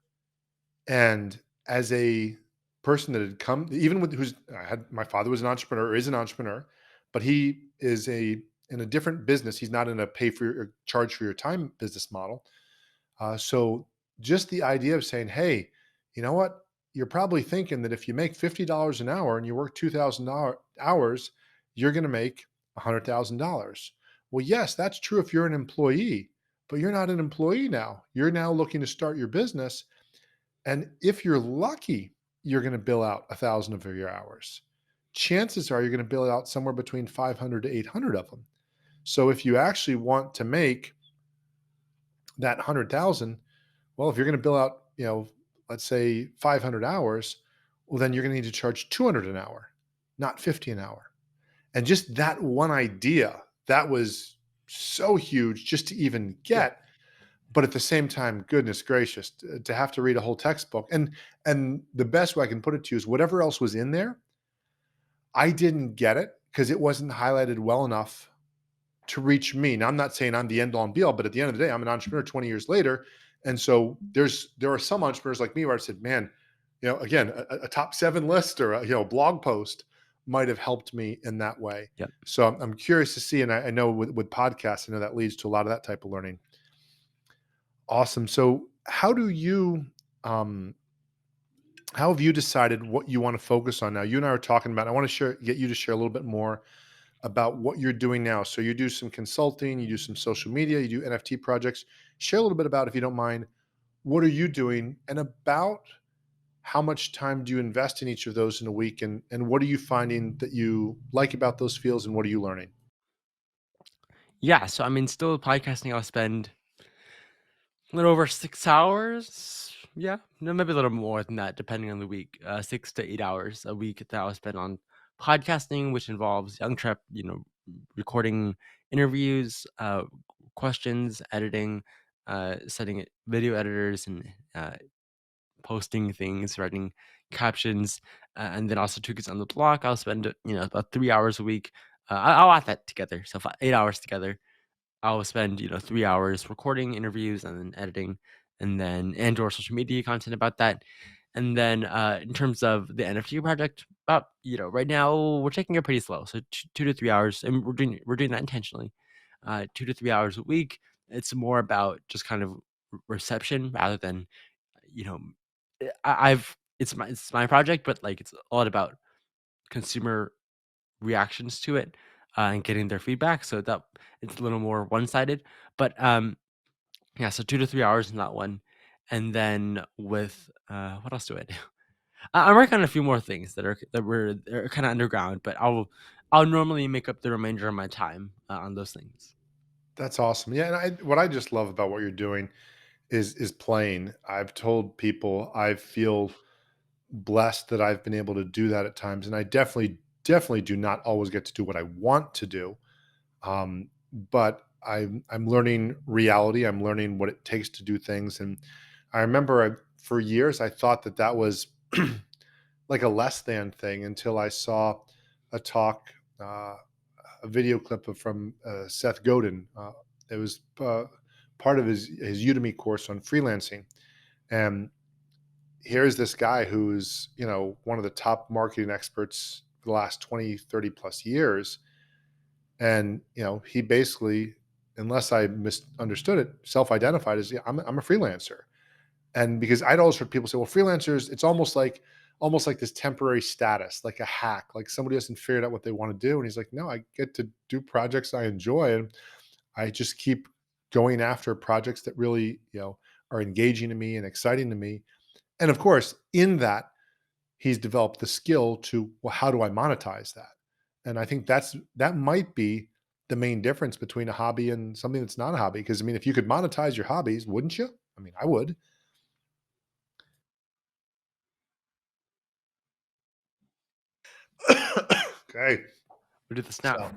And as a person that had come, even with who's I had my father was an entrepreneur, or is an entrepreneur, but he is in a different business. He's not in a pay for your or charge for your time business model. So just the idea of saying, hey, you know what? You're probably thinking that if you make $50 an hour and you work 2,000 hours, you're going to make $100,000. Well, yes, that's true if you're an employee, but you're not an employee now. You're now looking to start your business. And if you're lucky, you're going to bill out 1,000 of your hours. Chances are you're going to bill out somewhere between 500 to 800 of them. So if you actually want to make that 100,000, Well, if you're going to bill out, let's say 500 hours, well, then you're going to need to charge 200 an hour, not 50 an hour. And just that one idea, that was so huge just to even Yeah. get. But at the same time, goodness gracious, to have to read a whole textbook. And the best way I can put it to you is whatever else was in there, I didn't get it because it wasn't highlighted well enough to reach me. Now, I'm not saying I'm the end all and be all, but at the end of the day, I'm an entrepreneur 20 years later. And so there are some entrepreneurs like me where I said, man, again, a top seven list or a blog post might have helped me in that way. Yeah. So I'm curious to see, and I know with podcasts, I know that leads to a lot of that type of learning. Awesome. So um, how have you decided what you want to focus on now? You and I are talking about. I want to get you to share a little bit more about what you're doing now. So you do some consulting, you do some social media, you do NFT projects. Share a little bit about, if you don't mind, what are you doing and about how much time do you invest in each of those in a week, and what are you finding that you like about those fields, and what are you learning? Yeah, so, I mean, still podcasting, I'll spend a little over 6 hours? Yeah, no, maybe a little more than that depending on the week, 6 to 8 hours a week that I'll spend on podcasting, which involves YoungTrep, recording interviews, questions, editing, setting it video editors and, posting things, writing captions, and then also 2 gigs on the block. I'll spend, about 3 hours a week. I'll add that together, so 8 hours together. I'll spend, 3 hours recording interviews and then editing and/or social media content about that. And then, in terms of the NFT project, right now we're taking it pretty slow. So 2 to 3 hours, and we're doing that intentionally. 2 to 3 hours a week. It's more about just kind of reception rather than, you know, I've it's my project, but, like, it's all about consumer reactions to it, and getting their feedback, so that it's a little more one-sided. But, yeah, so 2 to 3 hours in that one, and then with, what else do I do? I'm working on a few more things that are kinda underground, but I'll normally make up the remainder of my time, on those things. That's awesome. Yeah, and what I just love about what you're doing is playing. I've told people I feel blessed that I've been able to do that at times, and I definitely do not always get to do what I want to do. But I'm learning reality. I'm learning what it takes to do things, and I remember for years I thought that was like a less than thing until I saw a talk, a video clip from Seth Godin. It was part of his Udemy course on freelancing, and here's this guy who's one of the top marketing experts for the last 20, 30 plus years. And he basically, unless I misunderstood it, self-identified as, yeah, I'm a freelancer. And because I'd always heard people say, well, freelancers, it's almost like this temporary status, like a hack, like somebody hasn't figured out what they want to do. And he's like, no, I get to do projects I enjoy, and I just keep going after projects that really are engaging to me and exciting to me. And of course, in that, he's developed the skill to, well, how do I monetize that? And I think that might be the main difference between a hobby and something that's not a hobby. Because I mean, if you could monetize your hobbies, wouldn't you? I mean, I would. Okay, We do the snap. so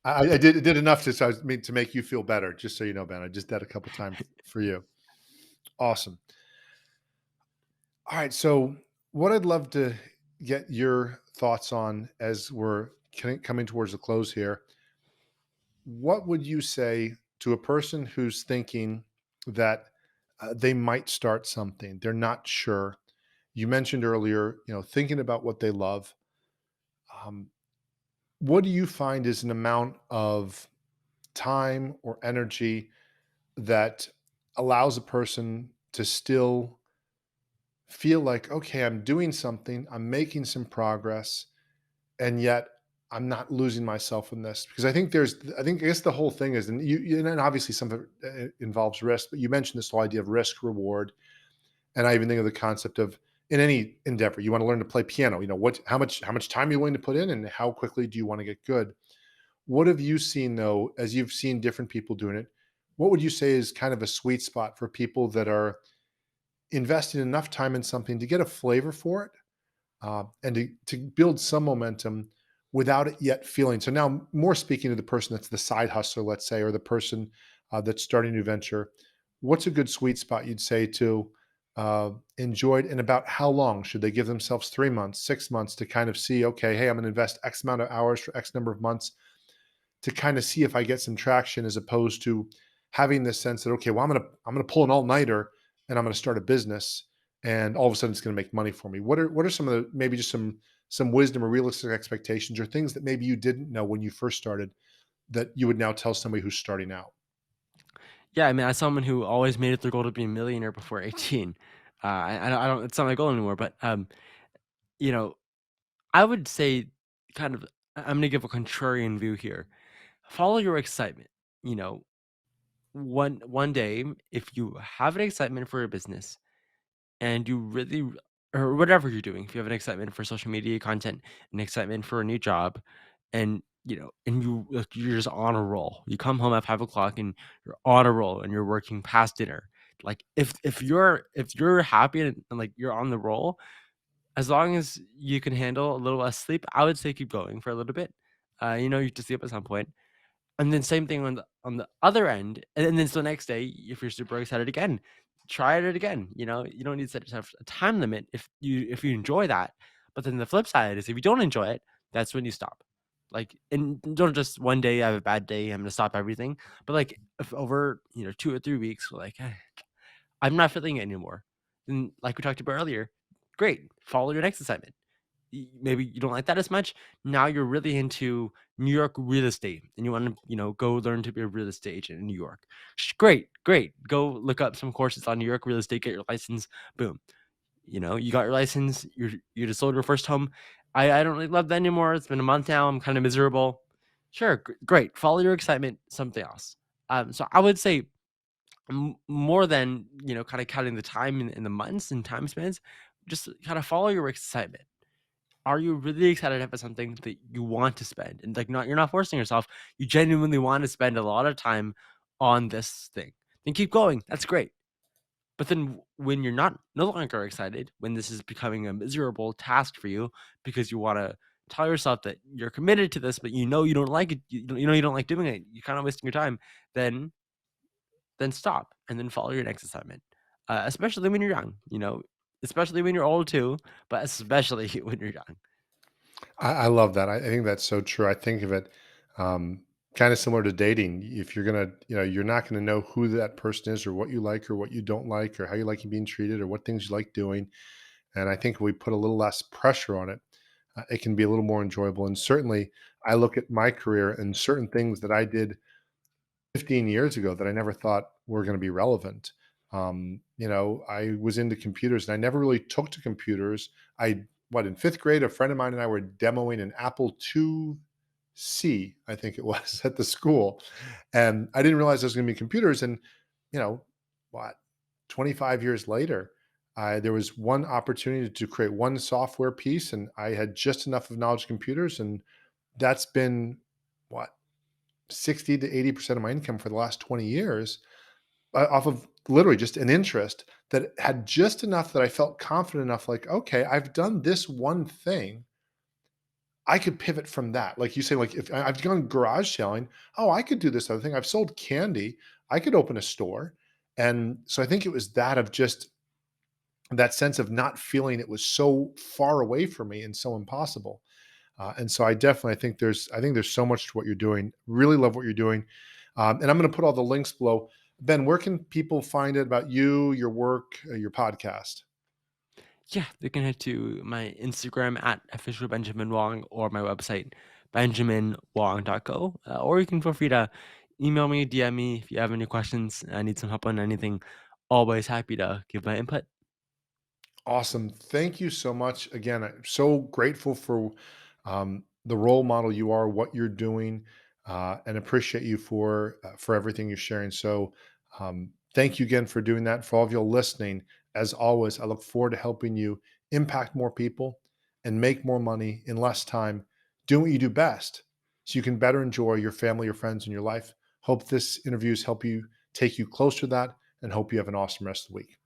I did enough to make you feel better. Just so you know, Ben, I just did that a couple times for you. Awesome. All right, so what I'd love to get your thoughts on as we're coming towards the close here. What would you say to a person who's thinking that they might start something? They're not sure. You mentioned earlier, thinking about what they love. Um, what do you find is an amount of time or energy that allows a person to still feel like, okay, I'm doing something, I'm making some progress, and yet I'm not losing myself in this? Because I guess the whole thing is, and and obviously some of it involves risk, but you mentioned this whole idea of risk reward, and I even think of the concept of, in any endeavor, you want to learn to play piano. How much time are you willing to put in, and how quickly do you want to get good? What have you seen though, as you've seen different people doing it? What would you say is kind of a sweet spot for people that are investing enough time in something to get a flavor for it, and to build some momentum without it yet feeling. So now, more speaking to the person that's the side hustler, let's say, or the person that's starting a new venture, what's a good sweet spot you'd say to enjoy it, and about how long should they give themselves? 3 months, 6 months to kind of see, okay, hey, I'm going to invest X amount of hours for X number of months to kind of see if I get some traction, as opposed to having this sense that, okay, well, I'm gonna pull an all nighter and I'm gonna start a business, and all of a sudden it's gonna make money for me. What are some of the, maybe just some wisdom or realistic expectations, or things that maybe you didn't know when you first started that you would now tell somebody who's starting out? Yeah, I mean, as someone who always made it their goal to be a millionaire before 18, I don't it's not my goal anymore, but, you know, I would say kind of I'm gonna give a contrarian view here. Follow your excitement, you know, one day, if you have an excitement for your business and you really or whatever you're doing, if you have an excitement for social media content, an excitement for a new job, and and you're just on a roll. You come home at 5 o'clock and you're on a roll and you're working past dinner. Like if you're happy and like you're on the roll, as long as you can handle a little less sleep, I would say keep going for a little bit. You have to sleep at some point. And then same thing on the other end, and then so the next day, if you're super excited again, try it again, you don't need to set yourself a time limit if you enjoy that, but then the flip side is if you don't enjoy it, that's when you stop. Like, and don't just one day I have a bad day, I'm gonna stop everything, but, like, if over, 2 or 3 weeks, like, I'm not feeling it anymore, then like we talked about earlier, great, follow your next assignment. Maybe you don't like that as much. Now you're really into New York real estate and you want to, go learn to be a real estate agent in New York. Great, great. Go look up some courses on New York real estate, get your license. Boom. You got your license. You just sold your first home. I don't really love that anymore. It's been a month now. I'm kind of miserable. Sure, great. Follow your excitement, something else. So I would say more than kind of counting the time in the months and time spans, just kind of follow your excitement. Are you really excited about something that you want to spend? And, like, you're not forcing yourself. You genuinely want to spend a lot of time on this thing. Then keep going. That's great. But then when you're not no longer excited, when this is becoming a miserable task for you because you wanna tell yourself that you're committed to this, but you don't like it, you don't like doing it, you're kinda wasting your time, then stop and then follow your next assignment. Especially when you're young, especially when you're old too, but especially when you're young. I love that. I think that's so true. I think of it kind of similar to dating. If you're gonna, you're not gonna know who that person is, or what you like or what you don't like, or how you like being treated, or what things you like doing. And I think if we put a little less pressure on it, it can be a little more enjoyable. And certainly, I look at my career and certain things that I did 15 years ago that I never thought were going to be relevant. I was into computers and I never really took to computers. In fifth grade, a friend of mine and I were demoing an Apple IIc, I think it was, at the school. And I didn't realize there was going to be computers. And, you know, what, 25 years later, there was one opportunity to create one software piece, and I had just enough of knowledge of computers. And that's been what, 60 to 80% of my income for the last 20 years, off of literally just an interest that had just enough that I felt confident enough, like, okay, I've done this one thing. I could pivot from that. Like you say, like if I've gone garage selling, oh, I could do this other thing. I've sold candy. I could open a store. And so I think it was that of just that sense of not feeling it was so far away from me and so impossible. And so I think there's so much to what you're doing. Really love what you're doing. And I'm going to put all the links below. Ben, where can people find it about you, your work, your podcast? Yeah, they can head to my Instagram at official Benjamin Wong or my website, benjaminwong.co. Or you can feel free to email me, DM me if you have any questions. I need some help on anything. Always happy to give my input. Awesome. Thank you so much. Again, I'm so grateful for the role model you are, what you're doing, and appreciate you for everything you're sharing. So, thank you again for doing that. For all of you listening, as always, I look forward to helping you impact more people and make more money in less time, doing what you do best, so you can better enjoy your family, your friends, and your life. Hope this interviews help you take you closer to that, and hope you have an awesome rest of the week.